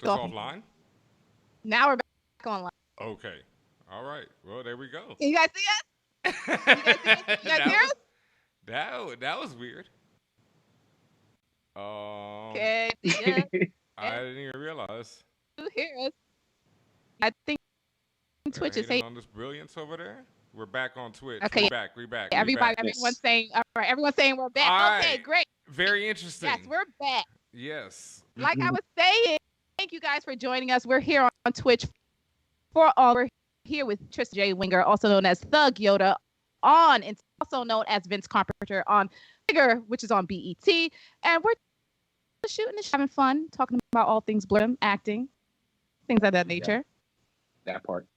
off. offline? Now we're back online. Okay. All right. Well, there we go. Can you guys see us? You guys see us? You guys hear us? That was weird. Okay. Yeah. I didn't even realize. You hear us? I think They're Twitch is hating saying. on this brilliance over there. We're back on Twitch. Okay. We back. Everyone's saying. All right. Everyone's saying we're back. All Okay. right. Great. Very interesting. Yes, we're back. Yes. Like I was saying, thank you guys for joining us. We're here on Twitch for all. We're here with Tristen J. Winger, also known as Thug Yoda, and also known as Vince Carpenter on Figure, which is on BET. And we're shooting and having fun, talking about all things blurred, acting, things of that nature. That part.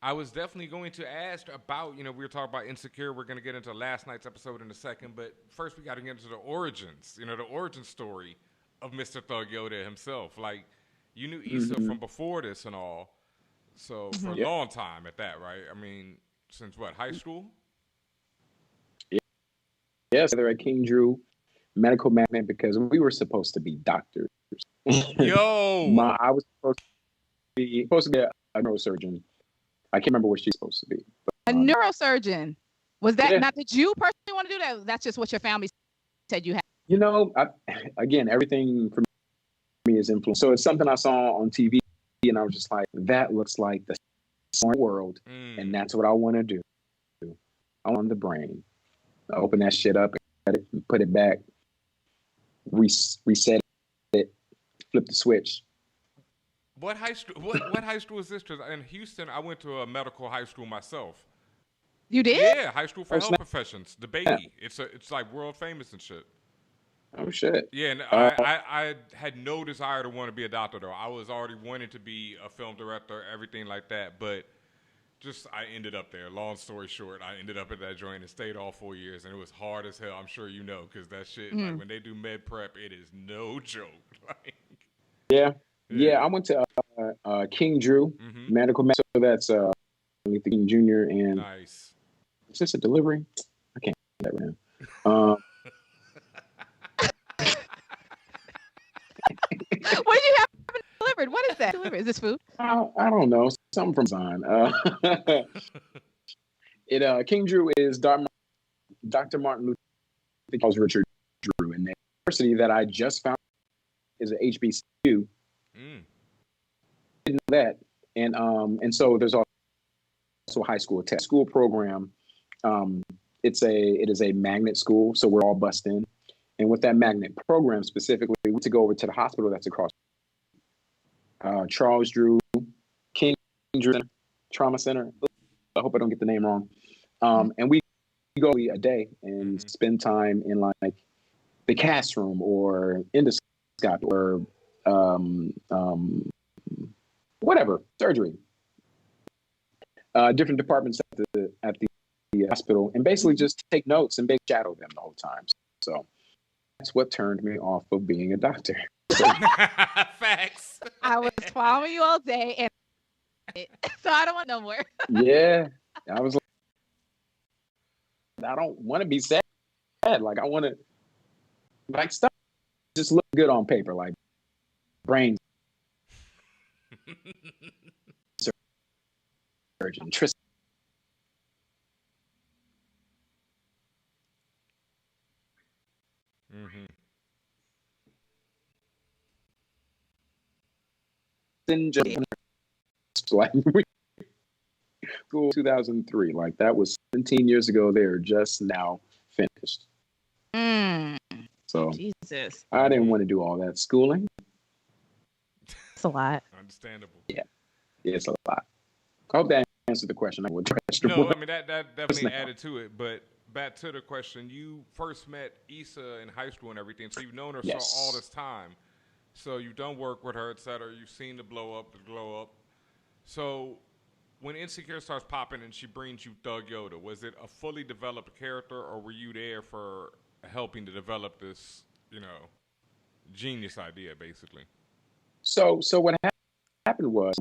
I was definitely going to ask about, we were talking about Insecure. We're going to get into last night's episode in a second, but first we got to get into the origins, the origin story of Mr. Thug Yoda himself. Like, you knew Issa from before this and all, so for a long time at that, right? I mean, since what, high school? Yes, they're at King Drew Medical Magnet because we were supposed to be doctors. Yo! I was supposed to be a neurosurgeon. I can't remember what she's supposed to be. But, a neurosurgeon. Was that not that you personally want to do that? That's just what your family said you had. Again, everything for me is influence. So it's something I saw on TV, and I was just like, that looks like the world, and that's what I want to do. I want the brain. I open that shit up and put it back, reset it, flip the switch. What high school? What high school is this? Because in Houston, I went to a medical high school myself. You did? Yeah, high school for health professions. The Baby. It's like world famous and shit. Oh shit. Yeah, and I had no desire to want to be a doctor though. I was already wanting to be a film director, everything like that. But I ended up there. Long story short, I ended up at that joint and stayed all 4 years, and it was hard as hell. I'm sure you know, because that shit, like when they do med prep, it is no joke. Like, yeah. I went to King Drew Medical Magnet. So that's Luther King Jr. and nice. Is this a delivery? I can't do that right now. What did you have delivered? What is that? Is this food? I don't know. Something from Zion. King Drew is Dr. Martin Luther King Richard Drew, and the university that I just found is an HBCU. Didn't know that, and so there's also a high school tech school program. It is a magnet school, so we're all bussed in. And with that magnet program specifically, we went to go over to the hospital that's across. Charles Drew, King Drew Trauma Center. I hope I don't get the name wrong. And we go a day and spend time in like the cast room or endoscopy or whatever surgery. Different departments at the hospital, and basically just take notes and shadow them the whole time. So that's what turned me off of being a doctor. Facts. I was following you all day, and so I don't want no more. Yeah, I was like, I don't want to be sad. Like I want to, like stuff just look good on paper, like brain surgeon Tristen. Like school 2003, like that was 17 years ago. They're just now finished. So Jesus, I didn't want to do all that schooling. It's a lot. Understandable. Yeah, it's a lot. I hope that answered the question. I mean that definitely added to it. But back to the question, you first met Issa in high school and everything, so you've known her for all this time. So you've done work with her, etc. You've seen the glow up. So when Insecure starts popping and she brings you Thug Yoda, was it a fully developed character, or were you there for helping to develop this, genius idea, basically? So what happened was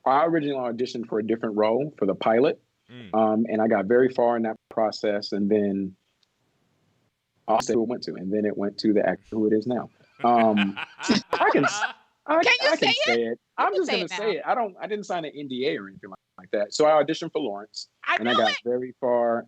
I originally auditioned for a different role for the pilot, and I got very far in that process, and then I'll say who it went to, and then it went to the actor who it is now. I can Can you I say can it? say it. I'm can just say gonna it now. say it. I didn't sign an NDA or anything like that. So I auditioned for Lawrence, I and I knew got it. very far.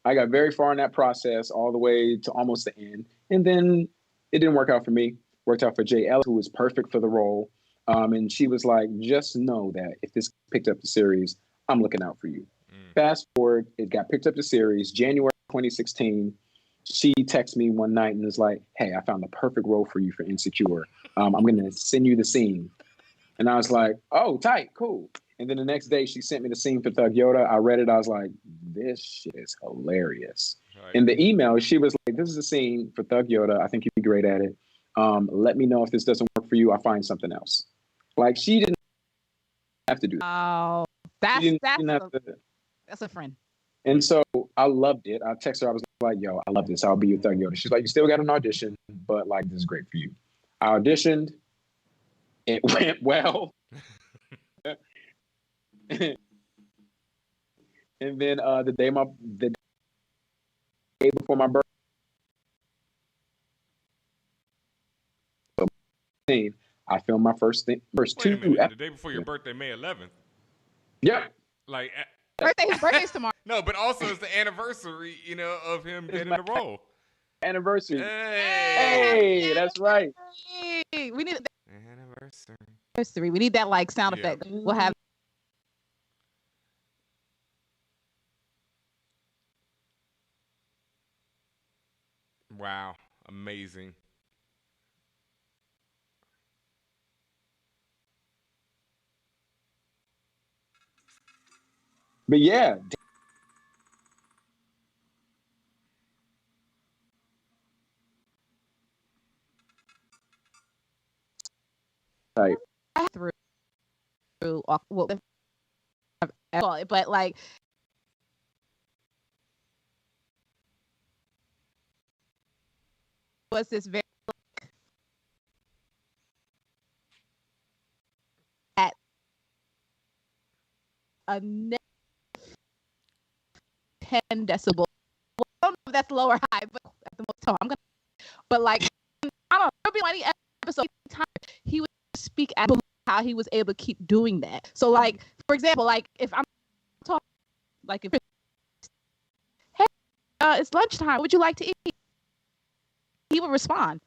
I got very far in that process, all the way to almost the end, and then it didn't work out for me. Worked out for Jay Ellis, who was perfect for the role. And she was like, "Just know that if this picked up the series, I'm looking out for you." Fast forward, it got picked up the series January 2016. She texted me one night and was like, "Hey, I found the perfect role for you for Insecure. I'm going to send you the scene." And I was like, "Oh, tight, cool." And then the next day, she sent me the scene for Thug Yoda. I read it. I was like, "This shit is hilarious." Right. In the email, she was like, "This is a scene for Thug Yoda. I think you'd be great at it. Let me know if this doesn't work for you. I'll find something else." Like, she didn't have to do that. Oh, She didn't have to. that's a friend. And so I loved it. I texted her. I was like, "Yo, I love this. I'll be your Thug Yoda." She's like, "You still got an audition, but like, this is great for you." I auditioned. It went well. And then the day before my birthday, I filmed my first Wait a two minute. episodes. The day before your birthday, May 11th. Yeah. Like His birthday's tomorrow. no, but also it's the anniversary, of him getting the role. Anniversary. Hey, Hey, that's right. We need that anniversary. history. We need that like sound effect. We'll have. Wow, amazing. But yeah, like, through well, but like was this very at a 10 decibel. Well, I don't know if that's low or high, but at the most tone, I'm gonna. But like I don't know, there'll be like episode time he would speak at how he was able to keep doing that. So like for example, like if I'm talking, like if hey, it's lunchtime, what would you like to eat? He would respond.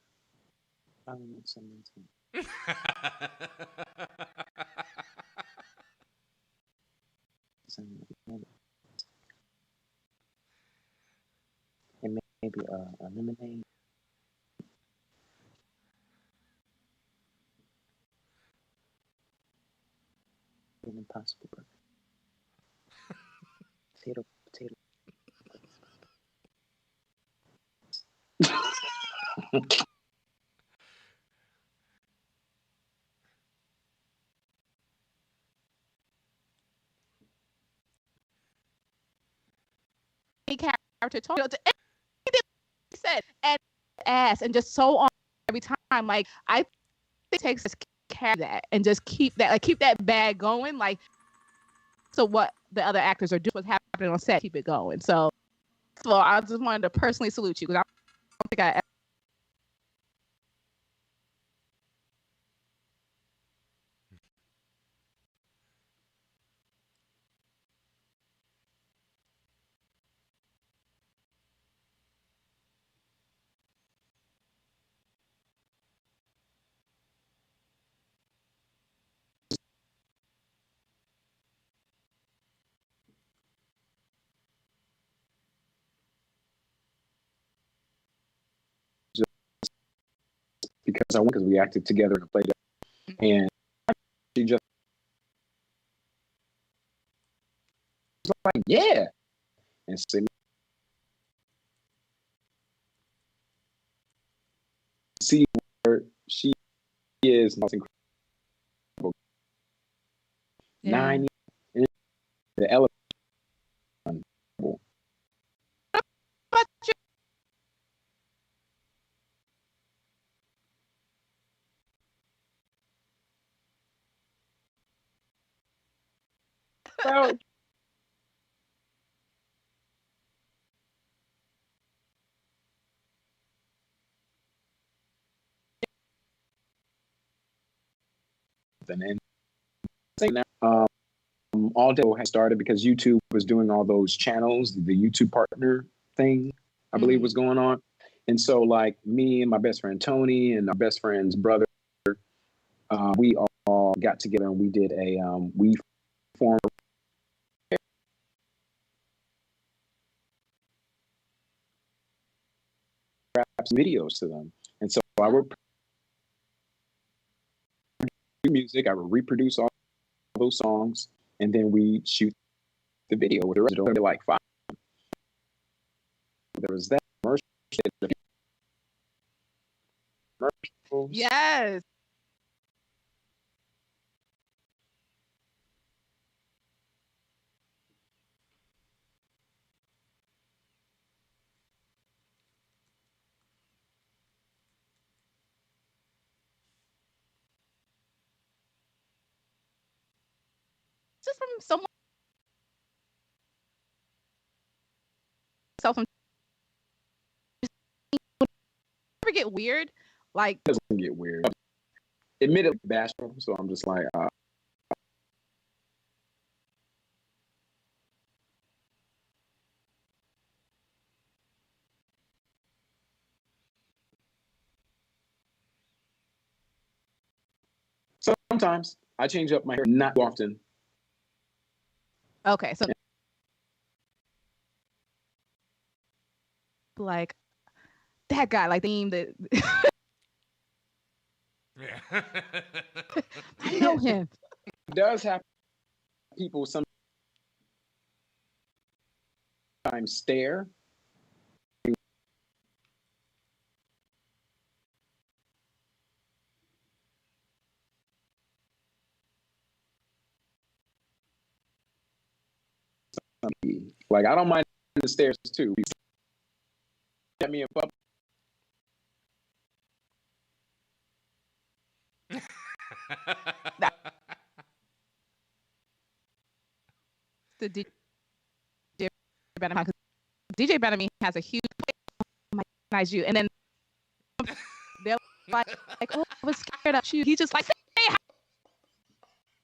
and maybe a lemonade. An impossible burger. Potato. Any character talk to anything he said and ass and just so on every time. Like I think it takes us carry that and just keep that bag going. Like so what the other actors are doing, what's happening on set, keep it going. So first of all, I just wanted to personally salute you because I don't think I Because we acted together in a play, and she just was like, "Yeah," and see where she is most incredible. yeah. 9 the elephant. But you Well, And saying that, all day had started because YouTube was doing all those channels, the YouTube partner thing, I believe was going on. And so like me and my best friend Tony and our best friend's brother, we all got together and we did we formed videos to them. And so I would do music, I would reproduce all those songs, and then we shoot the video with the rest of it, like 5. There was that commercial. Yes. Just from someone self ever get weird? Like It doesn't get weird. Admittedly bashful, so I'm just like sometimes I change up my hair, not often. okay, so like that guy, like the that Yeah. I know him. It does happen. People sometimes stare. Like I don't mind the stares too. At me in public. The DJ Benham, DJ Benham has a huge recognize you, and then they're like, oh, I was scared of you. He just like, hey,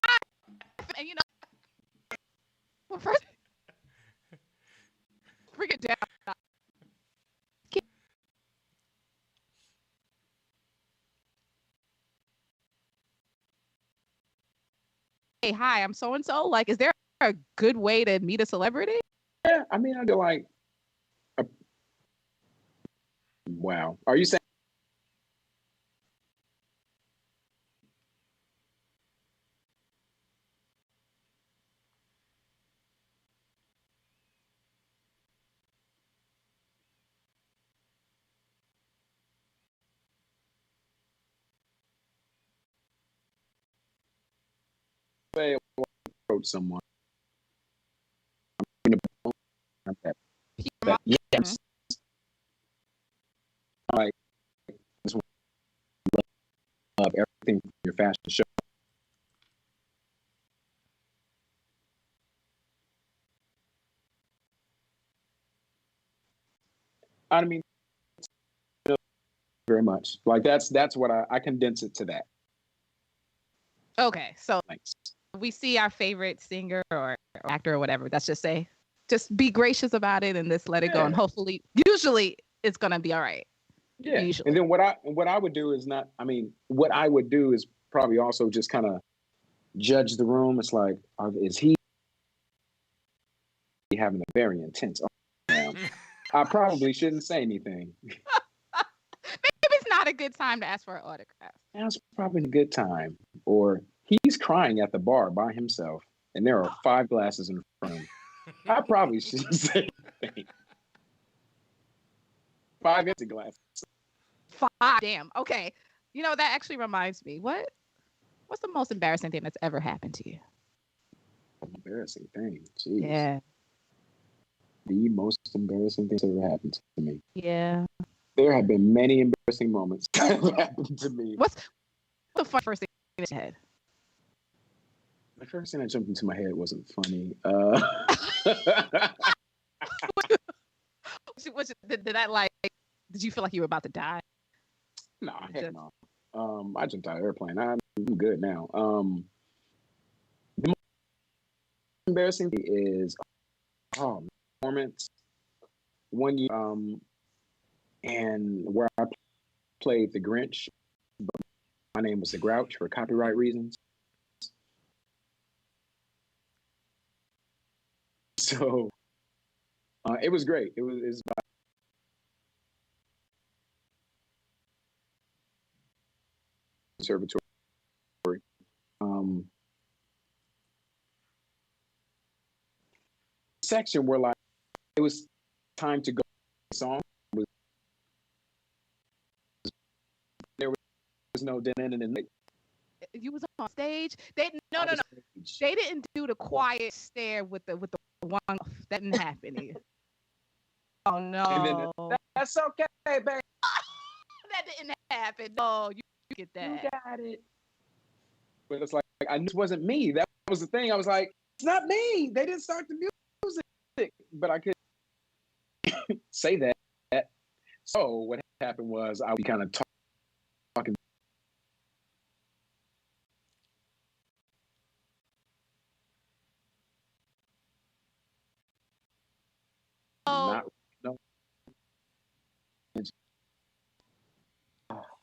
hi. And you know, well, first, bring it down. Hey, hi, I'm so and so. Like, is there a good way to meet a celebrity? Yeah, I mean, I go like, wow. Are you saying? Say, approach someone. Yes. Like, just love everything from your fashion show. I mean, very much. Like that's what I condense it to that. Okay, so Thanks. we see our favorite singer or actor or whatever. Let's just say, just be gracious about it and just let it go. And hopefully, usually, it's gonna be all right. Yeah. Usually. And then what I would do is not. I mean, what I would do is probably also just kind of judge the room. It's like, is he having a very intense? I probably shouldn't say anything. Maybe it's not a good time to ask for an autograph. That's probably a good time. Or he's crying at the bar by himself, and there are 5 glasses in front of him. I probably shouldn't say anything. 5 empty glasses. 5. Damn. Okay. You know, that actually reminds me. What's the most embarrassing thing that's ever happened to you? Embarrassing thing. Jeez. Yeah. The most embarrassing thing that's ever happened to me. Yeah. There have been many embarrassing moments that have happened to me. What's the first thing in your head? The first thing that jumped into my head wasn't funny. Did you feel like you were about to die? No, heck no. I jumped out of an airplane. I I'm good now. The most embarrassing thing is performance one year, and where I played the Grinch, but my name was the Grouch for copyright reasons. So it was great. It was conservatory. Section where like it was time to go song. There was no You was on stage. They no. They didn't do the quiet stare with the one. That didn't happen here. Oh no. And then, that's okay, babe. That didn't happen. No, you get that. You got it. But it's like I knew it wasn't me. That was the thing. I was like, it's not me. They didn't start the music. But I couldn't say that. So what happened was I was kind of talking. Not no.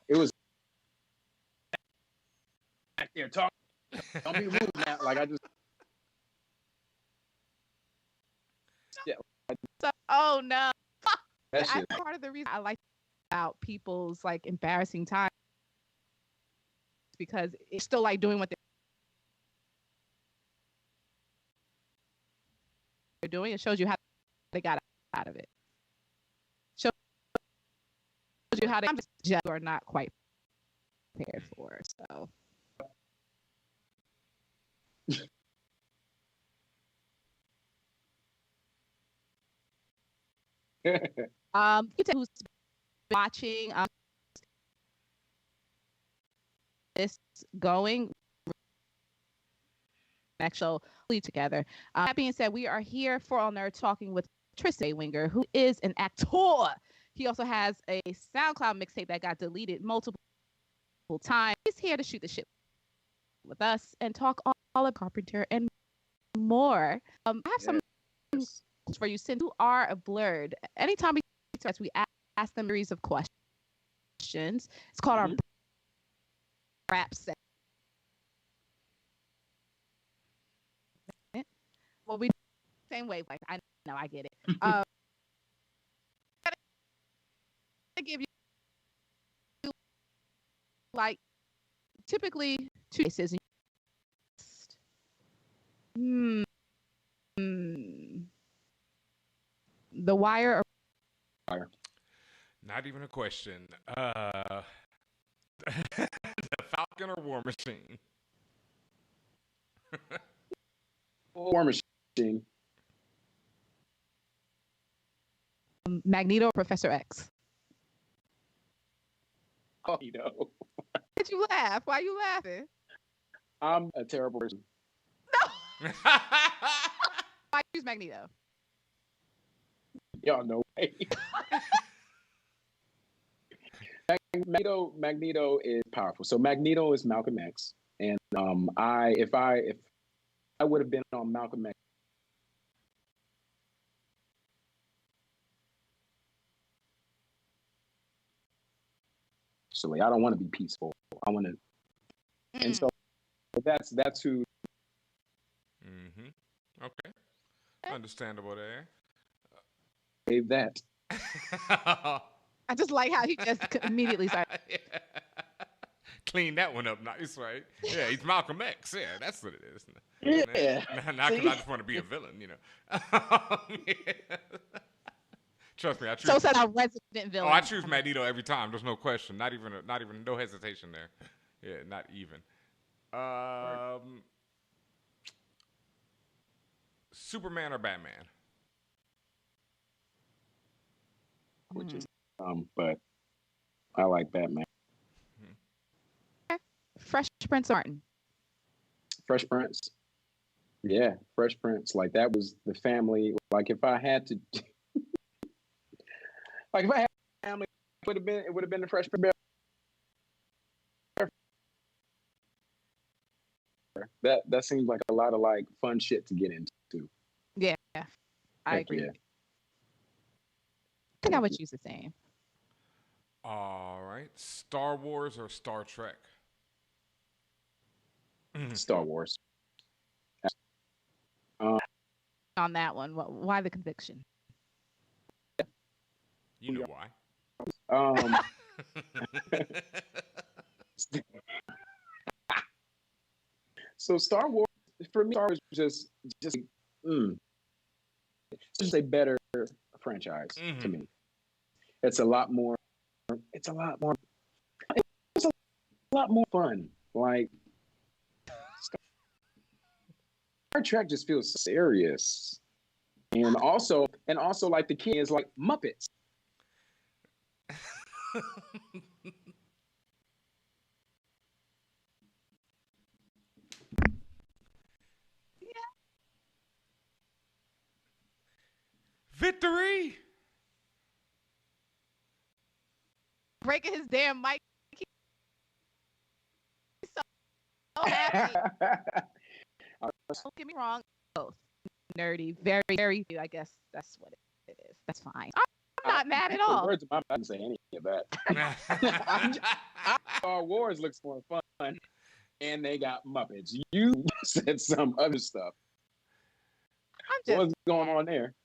It was back there talking. Don't be rude, man. Like I just. Yeah. So, oh no. That shit. Part of the reason I like about people's like embarrassing times because it's still like doing what they're doing. It shows you how they got out of it. Shows you how they just are not quite prepared for. So. Who's watching this going actually together. That being said, we are here for All Nerds talking with Tristen Winger, who is an actor. He also has a SoundCloud mixtape that got deleted multiple times. He's here to shoot the shit with us and talk all of Carpenter and more. I have some for you since you are a blurred. Anytime we ask them a series of questions. It's called our rap set. Well, we same way. Like I know, I get it. I give you like typically 2 cases. The Wire or Wire? Not even a question. The Falcon or War Machine? War Machine. Magneto or Professor X? Oh, you know. Why did you laugh? Why are you laughing? I'm a terrible person. No. Why choose Magneto? Y'all know. Magneto is powerful. So Magneto is Malcolm X, and if I would have been on Malcolm X, so I don't want to be peaceful. I want to, and so that's who. Okay, understandable there. Save that. I just like how he just immediately started. Clean that one up nice, right? Yeah, he's Malcolm X. Yeah, that's what it is. Yeah. Not because I just want to be a villain, you know. Trust me, I choose. So said our resident villain. Oh, I choose Magneto every time. There's no question. Not even no hesitation there. Yeah, not even. Superman or Batman? Which is but I like Batman. Fresh Prince Martin. Fresh Prince. Yeah, Fresh Prince. Like that was the family. Like if I had to like if I had a family, it would have been the Fresh Prince. That seems like a lot of like fun shit to get into. Yeah, I agree. Yeah. I think I would choose the same. All right. Star Wars or Star Trek? Star Wars. On that one, why the conviction? You know why. So Star Wars, for me, Star Wars just it's just a better franchise to me. It's a lot more fun. Like Star Trek just feels serious. And also like the key is like Muppets. Victory! Breaking his damn mic. He's so happy. Don't get me wrong. Both nerdy, very, very. I guess that's what it is. That's fine. I'm not mad at all. Words of my mouth didn't say any of that. Star Wars looks more fun, and they got Muppets. You said some other stuff. What's going on there?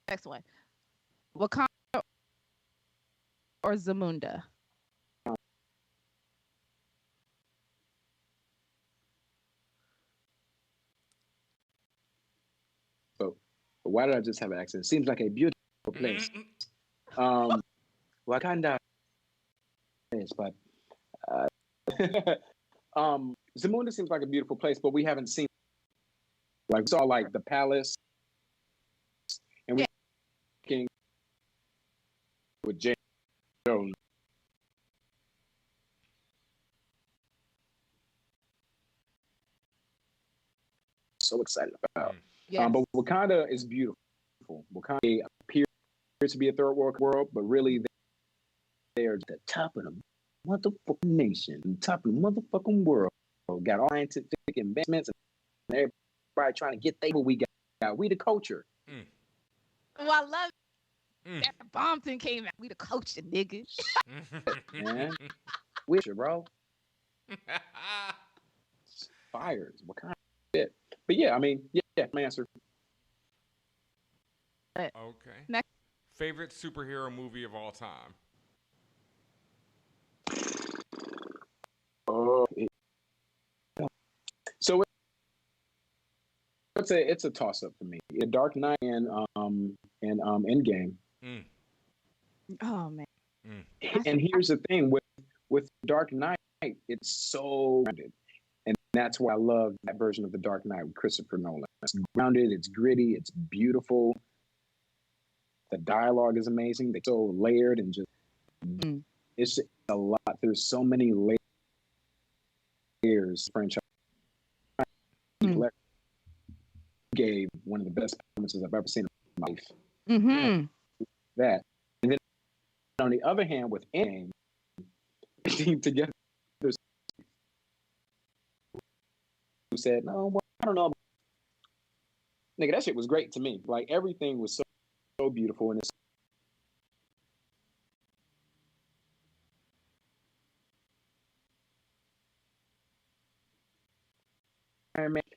Next one. Wakanda or Zamunda? So, why did I just have an accent? It seems like a beautiful place. Wakanda is, but Zamunda seems like a beautiful place, but we haven't seen. Like we saw like the palace, and we came with Jay Jones. So excited about. Yes. But Wakanda is beautiful. Wakanda appears to be a third world, but really they are the top of the motherfucking nation, the top of the motherfucking world. Got all scientific advancements, and everybody trying to get what we got. We the culture. Oh, I love that Bompton came out. We the culture, nigga. Man, with you, bro. Fires. What kind of shit? But yeah, I mean, yeah, my answer. Okay. Next. Favorite superhero movie of all time? So it's a toss up for me. Dark Knight and Endgame. Oh man. And here's the thing with Dark Knight, it's so grounded, and that's why I love that version of the Dark Knight with Christopher Nolan. It's grounded, it's gritty, it's beautiful. The dialogue is amazing. They're so layered and just it's a lot. There's so many layers. Franchise gave one of the best performances I've ever seen in my life. That, and then on the other hand, with Endgame, together, who said, "No, well, I don't know." Nigga, that shit was great to me. Like everything was so beautiful, and it's.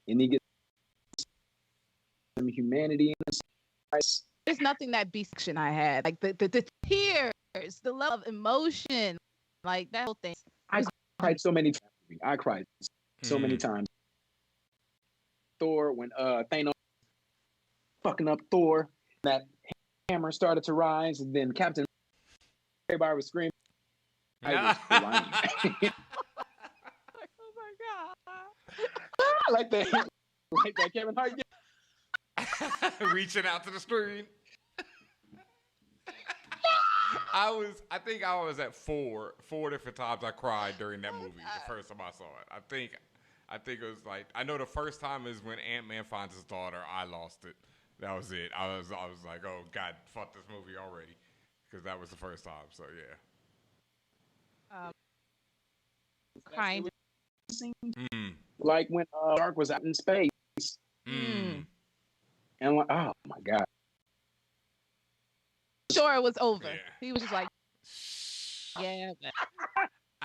And he gets some humanity in this. There's nothing that beats action I had. Like the tears, the love of emotion, like that whole thing. I cried so many times. I cried so many times. Thor, when Thanos fucking up Thor, that hammer started to rise, and then Captain, everybody was screaming. I was crying. Oh my god! like that Kevin Hart. Reaching out to the screen. I think I was at four different times I cried during that movie. The first time I saw it, I think it was like, I know the first time is when Ant-Man finds his daughter. I lost it. That was it. I was like, oh God, fuck this movie already, because that was the first time. So yeah. Kind Like when Dark was out in space. Mm. And like, oh my God. Sure, it was over. Yeah. He was just like, yeah. But...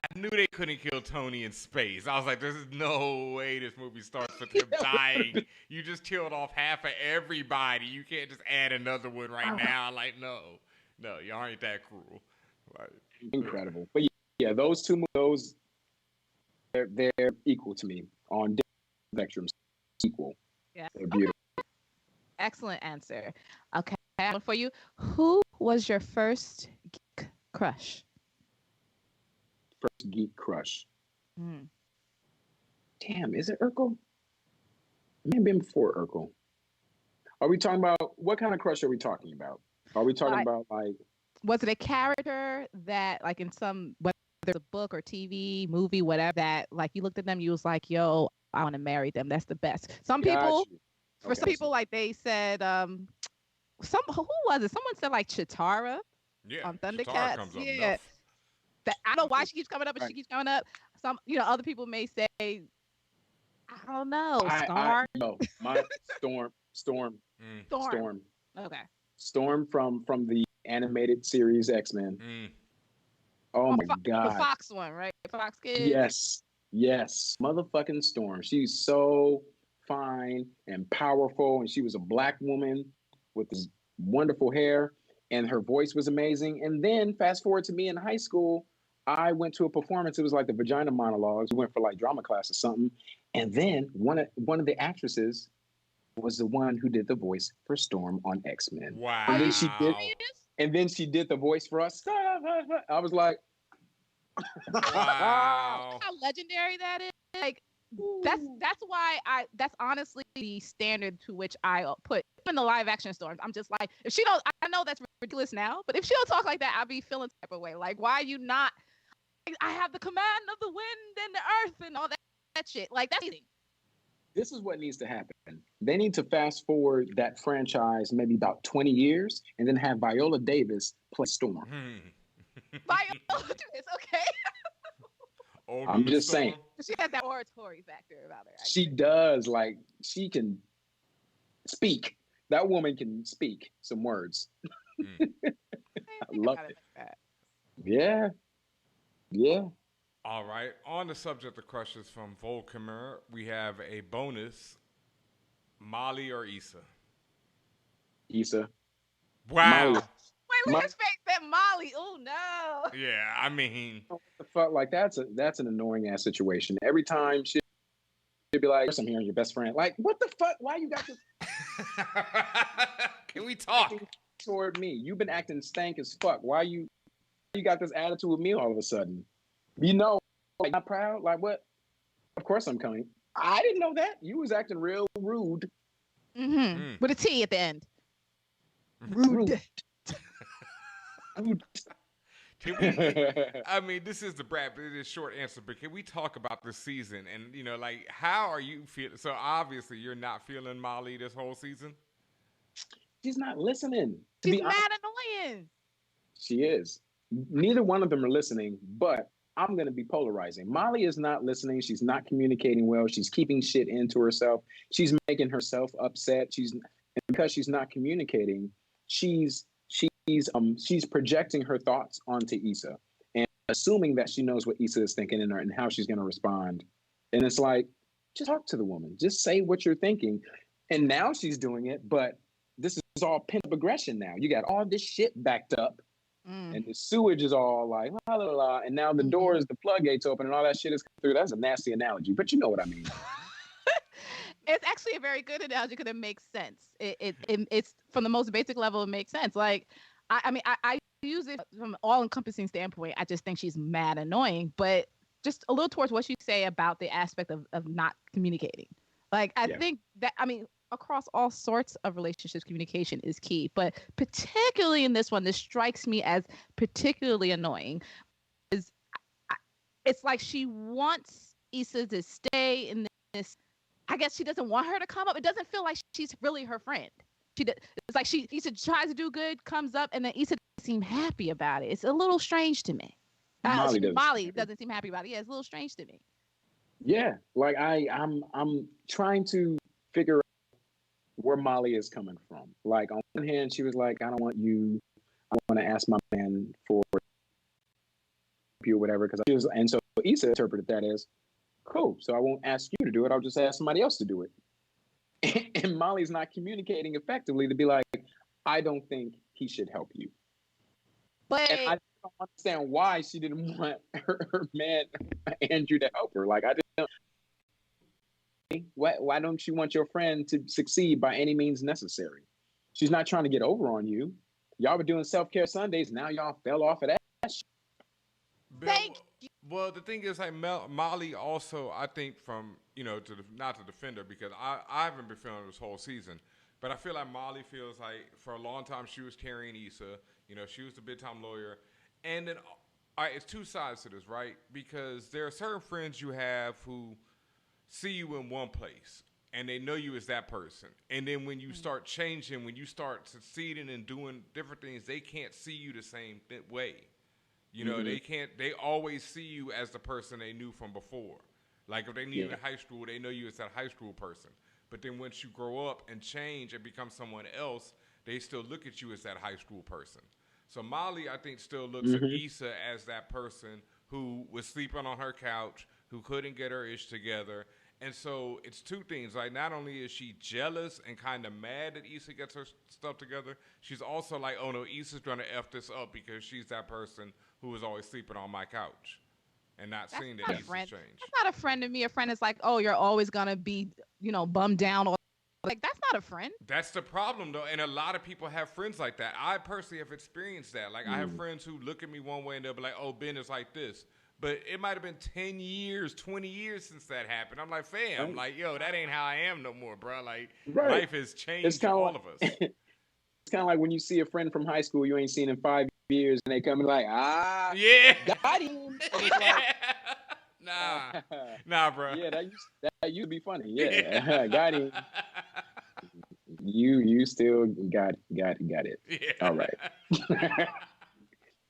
I knew they couldn't kill Tony in space. I was like, there's no way this movie starts with him dying. You just killed off half of everybody. You can't just add another one right now. Like, no, y'all ain't that cruel. Like, incredible. But yeah, those two movies, they're equal to me on different spectrums. Equal. Yeah. They're beautiful. Okay. Excellent answer. Okay, one for you. Who was your first geek crush? First geek crush. Damn, is it Urkel? It may have been before Urkel. Are we talking about, what kind of crush are we talking about? Are we talking about like... Was it a character that like in some, whether it's a book or TV, movie, whatever, that like you looked at them, you was like, yo, I want to marry them. That's the best. Some people, for some people, like they said, who was it? Someone said like Chitara on Thundercats. Yeah. That, I don't know why she keeps coming up, but she keeps coming up. Some, other people may say, I don't know, Scar. No, my Storm. Okay. Storm from the animated series X-Men. Oh my God. The Fox one, right? Fox Kids. Yes. Motherfucking Storm. She's so fine and powerful, and she was a black woman with this wonderful hair, and her voice was amazing. And then fast forward to me in high school, I went to a performance. It was like the Vagina Monologues. We went for like drama class or something. And then one of the actresses was the one who did the voice for Storm on X-Men. Wow. And then she did the voice for us. I was like, wow. How legendary that is. Like, that's why that's honestly the standard to which I put in the live action Storms. I'm just like, if she don't, I know that's ridiculous now, but if she don't talk like that, I'll be feeling type of way. Like, why are you not? I have the command of the wind and the earth and all that shit. Like, that's easy. This is what needs to happen. They need to fast forward that franchise maybe about 20 years and then have Viola Davis play Storm. Viola Davis, okay. I'm just saying. She has that oratory factor about her. She does. Like, she can speak. That woman can speak some words. I love it. Yeah. All right. On the subject of crushes from Volkamer, we have a bonus. Molly or Issa? Issa. Wow. Molly. Wait, look at his face. That Molly. Oh no. Yeah, I mean, like that's an annoying ass situation. Every time she'll be like, "I'm hearing your best friend." Like, what the fuck? Why you got this? Can we talk? Toward me, you've been acting stank as fuck. Why you got this attitude with me all of a sudden? Like, not proud. Like what? Of course I'm coming. I didn't know that. You was acting real rude. With a T at the end. Rude. I mean, this is the Brad, but it is short answer. But can we talk about this season? And like, how are you feeling? So obviously, you're not feeling Molly this whole season. She's not listening. She's mad annoying. She is. Neither one of them are listening. But I'm going to be polarizing. Molly is not listening. She's not communicating well. She's keeping shit into herself. She's making herself upset. Because she's not communicating, she's projecting her thoughts onto Issa and assuming that she knows what Issa is thinking and how she's going to respond. And it's like, just talk to the woman. Just say what you're thinking. And now she's doing it, but this is all pent-up aggression now. You got all this shit backed up. And the sewage is all like, la, la, la, and now the doors, the floodgates open and all that shit is coming through. That's a nasty analogy, but you know what I mean. It's actually a very good analogy because it makes sense. It's from the most basic level, it makes sense. Like, I use it from an all-encompassing standpoint. I just think she's mad annoying, but just a little towards what you say about the aspect of not communicating. Like, I think that, across all sorts of relationships, communication is key. But particularly in this one, this strikes me as particularly annoying. It's like she wants Issa to stay in this. I guess she doesn't want her to come up. It doesn't feel like she's really her friend. It's like Issa tries to do good, comes up, and then Issa doesn't seem happy about it. It's a little strange to me. Molly doesn't seem happy about it. Yeah, it's a little strange to me. Yeah, like I'm trying to figure out where Molly is coming from. Like on one hand, she was like, I don't want you. I want to ask my man for you or whatever because she was, and so Issa interpreted that as cool. So I won't ask you to do it. I'll just ask somebody else to do it. And Molly's not communicating effectively to be like, I don't think he should help you. But And I don't understand why she didn't want her man Andrew to help her. Like I just why don't you want your friend to succeed by any means necessary? She's not trying to get over on you. Y'all were doing self-care Sundays. Now y'all fell off of that. thank you. Well, the thing is, like Molly also, I think from not to defend her because I haven't been feeling this whole season, but I feel like Molly feels like for a long time she was carrying Issa. She was the big time lawyer, and then all right, it's two sides to this, right? Because there are certain friends you have who see you in one place and they know you as that person. And then when you start changing, when you start succeeding and doing different things, they can't see you the same way. They can't, they always see you as the person they knew from before. Like if they knew you in high school, they know you as that high school person. But then once you grow up and change and become someone else, they still look at you as that high school person. So Molly, I think, still looks at Issa as that person who was sleeping on her couch, who couldn't get her ish together. And so it's two things. Like, not only is she jealous and kind of mad that Issa gets her stuff together, she's also like, oh no, Issa's going to F this up because she's that person who was always sleeping on my couch and not That's seeing that not a Issa's friend. changed. That's not a friend to me. A friend is like, oh, you're always gonna be, bummed down. Or like that's not a friend. That's the problem, though. And a lot of people have friends like that. I personally have experienced that. Like, I have friends who look at me one way and they'll be like, oh, Ben is like this. But it might have been 10 years, 20 years since that happened. I'm like, fam, like, yo, that ain't how I am no more, bro. Like, life has changed for all of us. It's kind of like when you see a friend from high school you ain't seen in 5 years, and they come and like, Yeah. got him. And it's like, nah, bro. Yeah, that used to be funny. Yeah, got him. You still got it. Yeah. All right.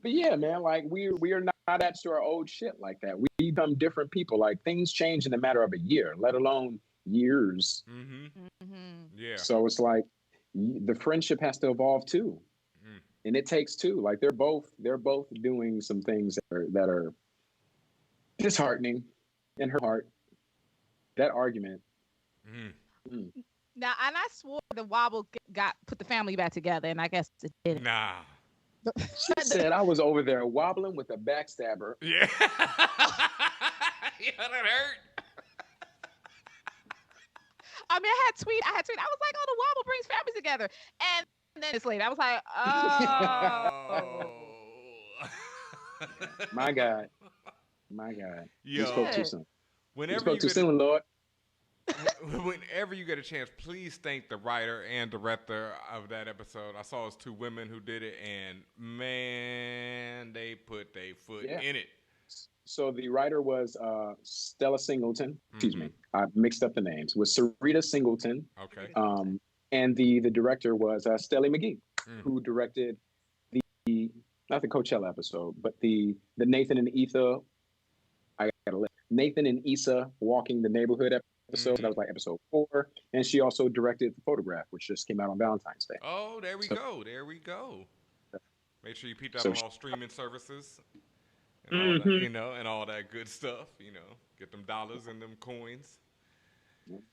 But yeah, man, like we are not attached to our old shit like that. We become different people. Like things change in a matter of a year, let alone years. Yeah. So it's like the friendship has to evolve too, and it takes two. Like they're both doing some things that are disheartening in her heart. That argument. Now, and I swore the wobble put the family back together, and I guess it didn't. Nah. She said I was over there wobbling with a backstabber. Yeah. Yeah, that hurt. I mean, I had tweet. I was like, oh, the wobble brings families together. And then it's later. I was like, oh. My God. Yo. You spoke too soon. Whenever you spoke too soon, Lord. Whenever you get a chance, please thank the writer and director of that episode. I saw it was two women who did it, and man, they put their foot in it. So the writer was Stella Singleton. Excuse me, I mixed up the names. Was Sarita Singleton. Okay. And the director was Stelly McGee, who directed the not the Coachella episode, but the Nathan and Issa. I got to Nathan and Issa walking the neighborhood episode. That was like episode 4, and she also directed The Photograph, which just came out on Valentine's Day. Oh, there we go. Make sure you peep that on all streaming services and all that, and all that good stuff. Get them dollars and them coins.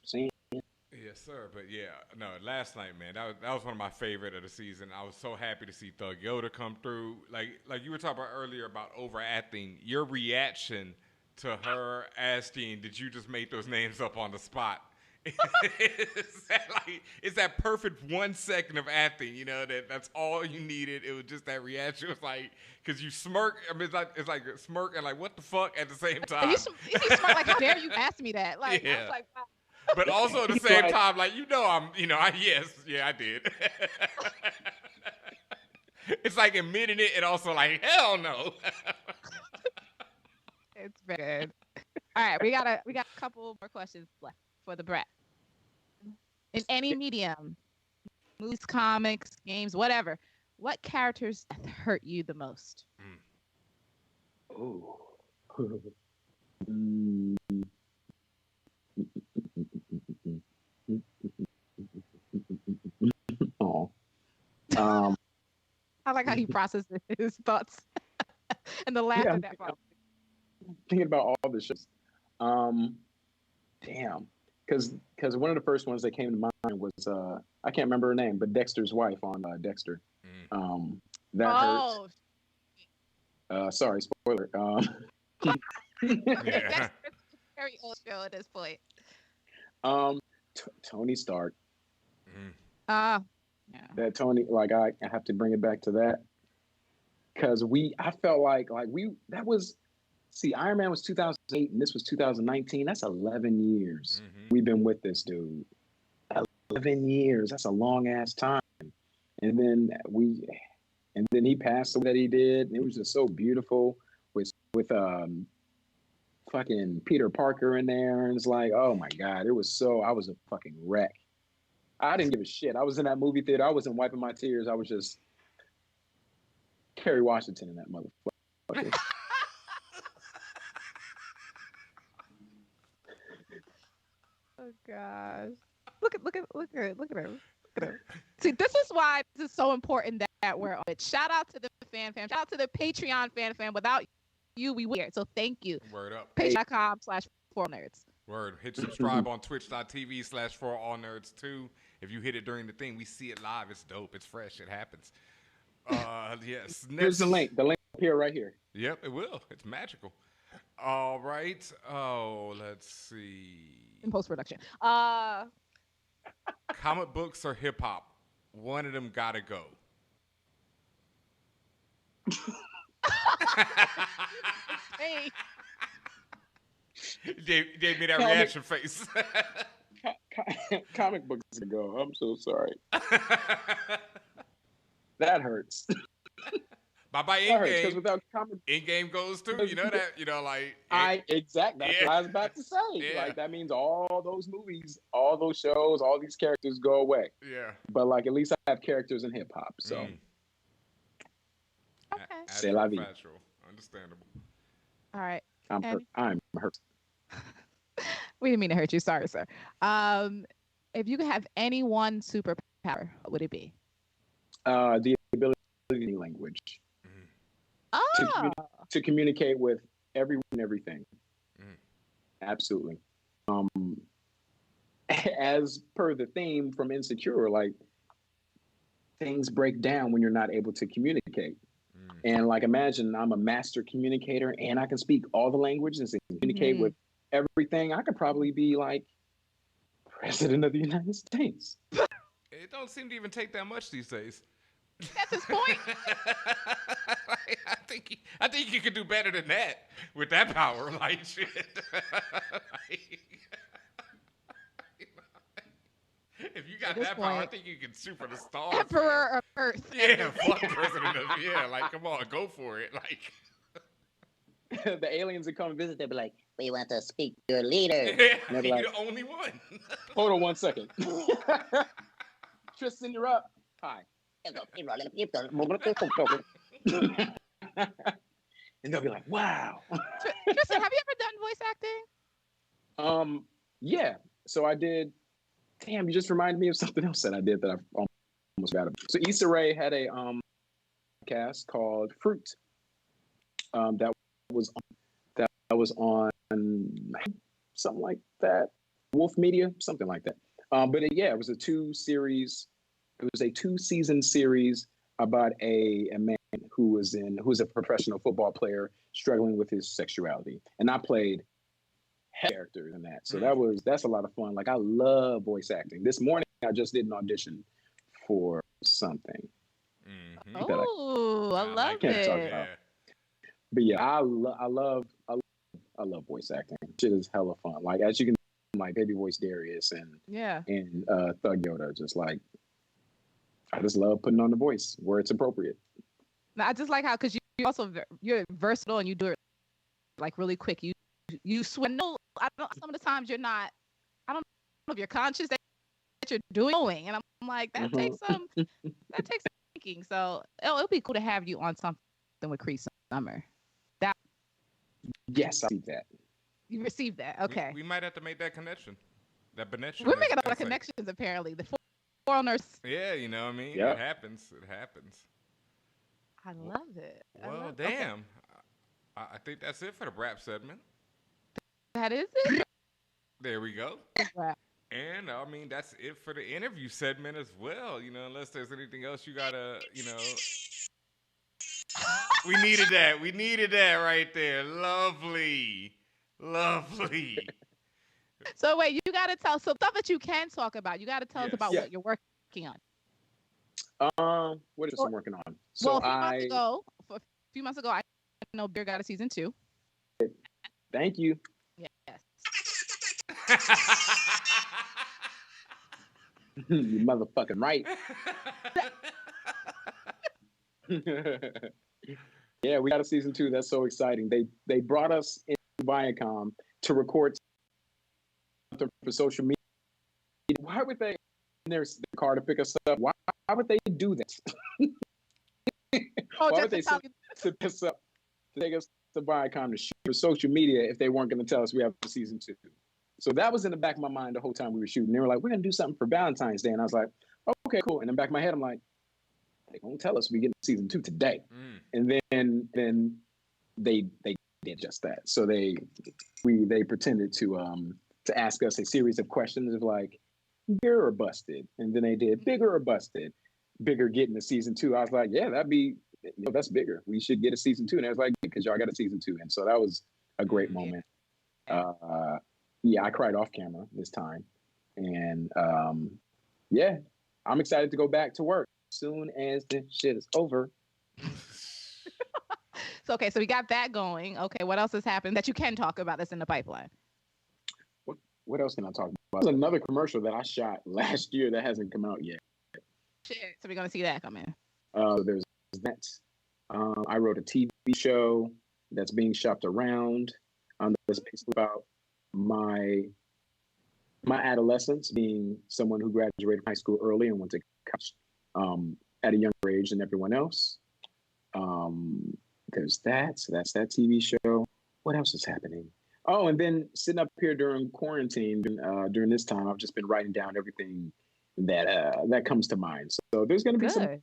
Same. Yes, sir. But yeah, no, last night, man, that was one of my favorite of the season. I was so happy to see Thug Yoda come through. Like you were talking about earlier about overacting. Your reaction to her asking, did you just make those names up on the spot? It's that perfect 1 second of acting, that's all you needed. It was just that reaction. It was like, because you smirk, I mean, it's like a smirk and like, what the fuck at the same time. You smirk like, how dare you ask me that? Like, I was like, wow. But also at the same time, like, I did. It's like admitting it and also like, hell no. It's very good. All right, we got a couple more questions left for the brat. In any medium, movies, comics, games, whatever, what characters hurt you the most? Oh. I like how he processes his thoughts and the laughter that follows. Thinking about all the shows. Damn. Because one of the first ones that came to mind was I can't remember her name, but Dexter's wife on Dexter. That hurt. Sorry, spoiler. That's very old show at this point. Tony Stark. Yeah. That Tony, like I have to bring it back to that because I felt like that was. See, Iron Man was 2008 and this was 2019. That's 11 years we've been with this dude. 11 years. That's a long ass time. And then he passed the way that he did. And it was just so beautiful with fucking Peter Parker in there. And it's like, oh my God, I was a fucking wreck. I didn't give a shit. I was in that movie theater. I wasn't wiping my tears. I was just Kerry Washington in that motherfucker. Oh gosh! Look at her. See, this is why this is so important that we're on it. Shout out to the fan. Shout out to the Patreon fan. Without you, we weird. So thank you. Word up. Patreon.com/ForAllNerds. Word. Hit subscribe on twitch.tv/ForAllNerds too. If you hit it during the thing, we see it live. It's dope. It's fresh. It happens. Yes. Here's the link. The link here, right here. Yep, it will. It's magical. All right. Oh, let's see. In post-production. Comic books or hip hop? One of them gotta go. Hey. Gave me that reaction face. Comic books to go. I'm so sorry. That hurts. Bye Endgame. Because without comic, Endgame goes too. You know that. You know, like exactly. That's what I was about to say. Yeah. Like that means all those movies, all those shows, all these characters go away. Yeah. But like at least I have characters in hip hop. So. Okay. C'est la vie. Understandable. All right. I'm hurt. We didn't mean to hurt you. Sorry, sir. If you could have any one superpower, what would it be? The ability to speak language. To communicate with everyone and everything. Absolutely. As per the theme from Insecure, like things break down when you're not able to communicate. And like imagine I'm a master communicator and I can speak all the languages and communicate with everything. I could probably be like President of the United States. It don't seem to even take that much these days. That's his point. I think you could do better than that with that power. Like shit. If you got that power, I think you can shoot for the stars. Emperor of Earth. Yeah, fuck President of like come on, go for it. Like the aliens that come visit, they'll be like, "We want to speak to your leader." Yeah, you're like, the only one. Hold on 1 second. Tristen, you're up. Hi. And they'll be like, "Wow." Tristen, have you ever done voice acting? Yeah. So I did. Damn, you just reminded me of something else that I did that I almost forgot about. So Issa Rae had a podcast called Fruit. That was on something like that, Wolf Media, something like that. But it was a 2-season series about a man who's a professional football player struggling with his sexuality, and I played characters in that. So that's a lot of fun. Like I love voice acting. This morning I just did an audition for something. Oh, I love can't it. talk about. But yeah, I love voice acting. Shit is hella fun. Like as you can, like Baby Voice Darius and Thug Yoda, just like I just love putting on the voice where it's appropriate. Now, I just like how because you're versatile and you do it like really quick. You swim. No, I don't. Some of the times you're not. I don't know if you're conscious that you're doing, and I'm like that takes some thinking. So it'll be cool to have you on something with Cree Summer. Yes, I see that. You received that, okay? We might have to make that connection. That connection. We're making a lot of connections apparently. ForAllNerds. Yeah, you know what I mean? Yeah. It happens. It happens. I love it. Well, Okay. damn. I think that's it for the rap segment. That is it. There we go. Rap. And I mean, that's it for the interview segment as well. You know, unless there's anything else you gotta, you know. We needed that. We needed that right there. Lovely. Lovely. So wait, you gotta tell some stuff that you can talk about. You gotta tell us about Yes. what you're working on. What is I'm working on? Well, So a few months ago, I know Beer got a season 2. Thank you. Yes. You motherfucking right. Yeah, we got a season 2. That's so exciting. They brought us in Viacom to record something for social media. Why would they in their car to pick us up? Why would they do that? Oh, Why just would they to pick us up to take us to Viacom to shoot for social media if they weren't going to tell us we have a season 2? So that was in the back of my mind the whole time we were shooting. They were like, "We're going to do something for Valentine's Day," and I was like, "Okay, cool." And in the back of my head, I'm like, "They won't tell us we get season 2 today." And then they did just that. So they pretended to ask us a series of questions of like, bigger or busted, and then they did bigger or busted. Bigger getting a season 2. I was like, yeah, that's bigger. We should get a season 2. And I was like, because y'all got a season 2. And so that was a great moment. Yeah, I cried off camera this time. And yeah, I'm excited to go back to work soon as this shit is over. So, okay, so we got that going. Okay, what else has happened that you can talk about that's in the pipeline? What else can I talk about? There's another commercial that I shot last year that hasn't come out yet. Shit. So we're going to see that come in. There's that. I wrote a TV show that's being shopped around. That's basically about my adolescence, being someone who graduated high school early and went to college at a younger age than everyone else. There's that. So that's that TV show. What else is happening? Oh, and then sitting up here during quarantine, during this time, I've just been writing down everything that comes to mind. So there's going to be some.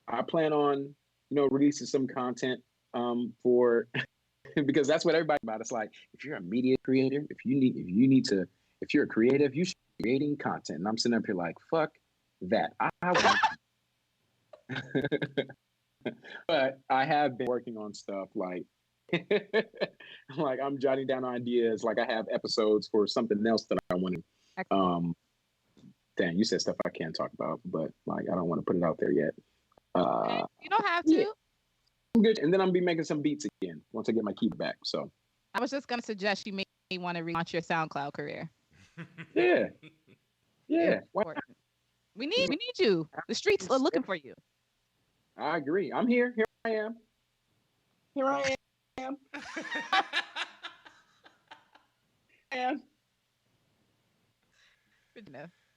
I plan on, releasing some content for because that's what everybody about. It's like, if you're a media creator, if you're a creative, you should be creating content. And I'm sitting up here like, fuck that. I But I have been working on stuff like like I'm jotting down ideas. Like I have episodes for something else that I want to. Damn, you said stuff I can't talk about, but like I don't want to put it out there yet. You don't have to. Yeah. I'm good. And then I'm be making some beats again once I get my key back. So I was just gonna suggest you may want to relaunch your SoundCloud career. Yeah. We need you. The streets are looking for you. I agree. I'm here. Here I am. Here I am.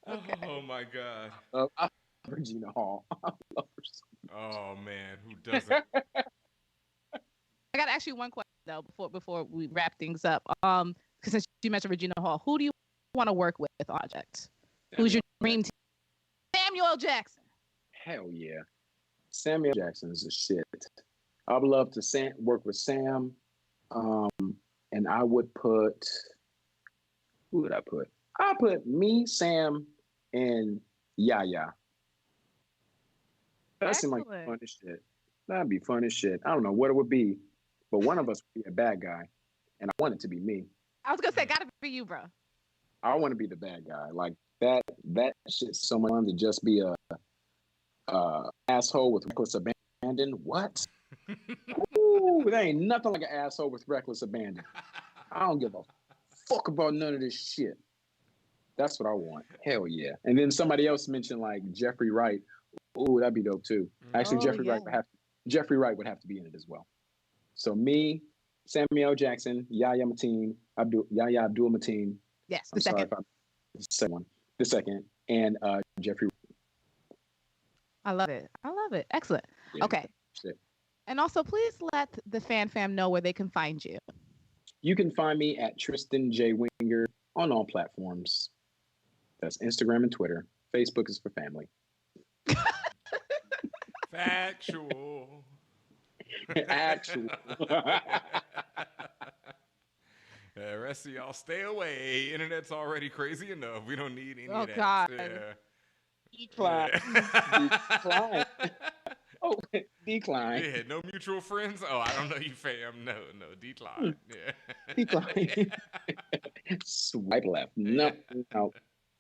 Okay. Oh my God. I love Regina Hall. I love her so much. Oh man, who doesn't? I got to ask you one question though before we wrap things up. Because since you mentioned Regina Hall, who do you want to work with on projects? Who's your dream team? Samuel L. Jackson. Hell yeah. Samuel Jackson is a shit. I would love to work with Sam. And I would put, who would I put? I'll put me, Sam, and Yaya. That seems like fun as shit. That'd be fun as shit. I don't know what it would be, but one of us would be a bad guy. And I want it to be me. I was going to say, gotta be you, bro. I want to be the bad guy. Like that shit's so much fun to just be a asshole with reckless abandon. What? Ooh, there ain't nothing like an asshole with reckless abandon. I don't give a fuck about none of this shit. That's what I want. Hell yeah. And then somebody else mentioned like Jeffrey Wright. Ooh, that'd be dope too. Actually, Jeffrey Wright would have to be in it as well. So me, Samuel Jackson, Yahya Abdul Mateen. Yes, the second one. The second, and Jeffrey. I love it. Excellent. Yeah, okay. And also, please let the fam know where they can find you. You can find me at Tristen J. Winger on all platforms. That's Instagram and Twitter. Facebook is for family. Factual. Actual. The rest of y'all stay away. Internet's already crazy enough. We don't need any of that. God. Decline. Yeah. Decline. Oh, decline. Yeah, no mutual friends. Oh, I don't know you, fam. No, decline. Yeah. Decline. Swipe left. No. None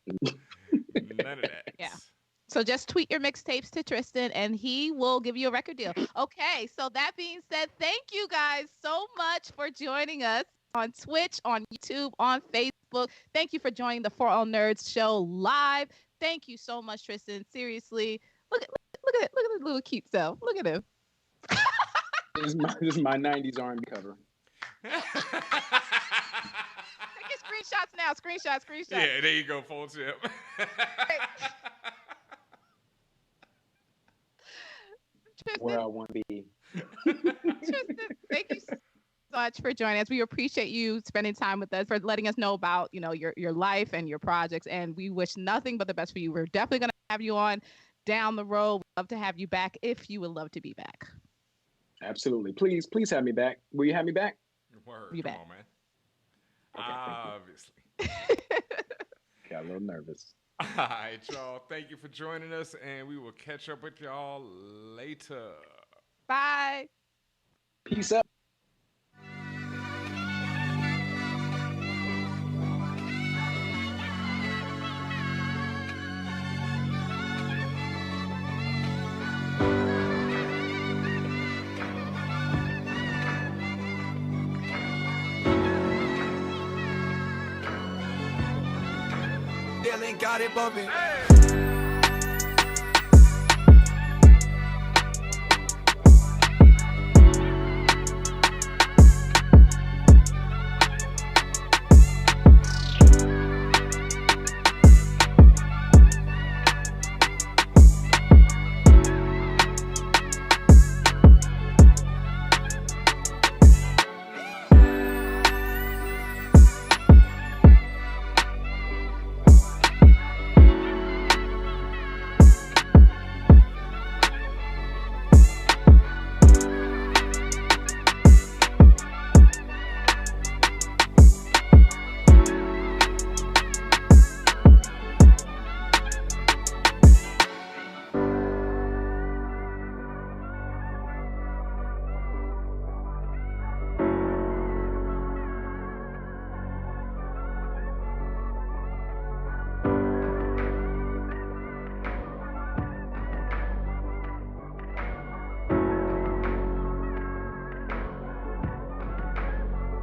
of that. Yeah. So just tweet your mixtapes to Tristen and he will give you a record deal. Okay, so that being said, thank you guys so much for joining us on Twitch, on YouTube, on Facebook. Thank you for joining the For All Nerds show live. Thank you so much, Tristen. Seriously, look at his little cute self. Look at him. This is my 90s R&B cover. Take your screenshots now. Screenshot. Yeah, there you go, full tip. Where I want to be. Tristen, thank you so much for joining us. We appreciate you spending time with us, for letting us know about, your life and your projects, and we wish nothing but the best for you. We're definitely going to have you on down the road. We'd love to have you back if you would love to be back. Absolutely. Please have me back. Will you have me back? Word. You Come back. on, man. Okay, Obviously. Got a little nervous. All right, y'all. Thank you for joining us, and we will catch up with y'all later. Bye. Peace out. Dylan got it bumping.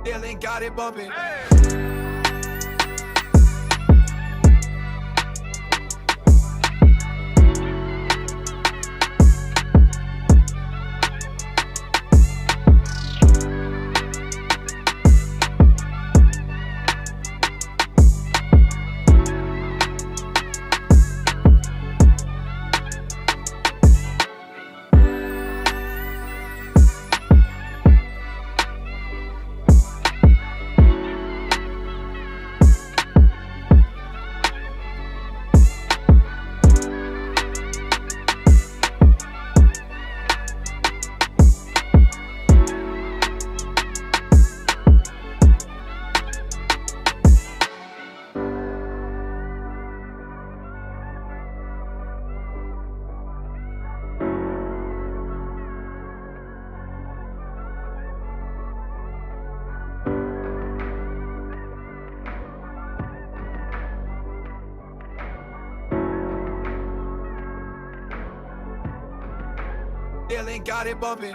Dylan got it bumping. Dylan got it bumping.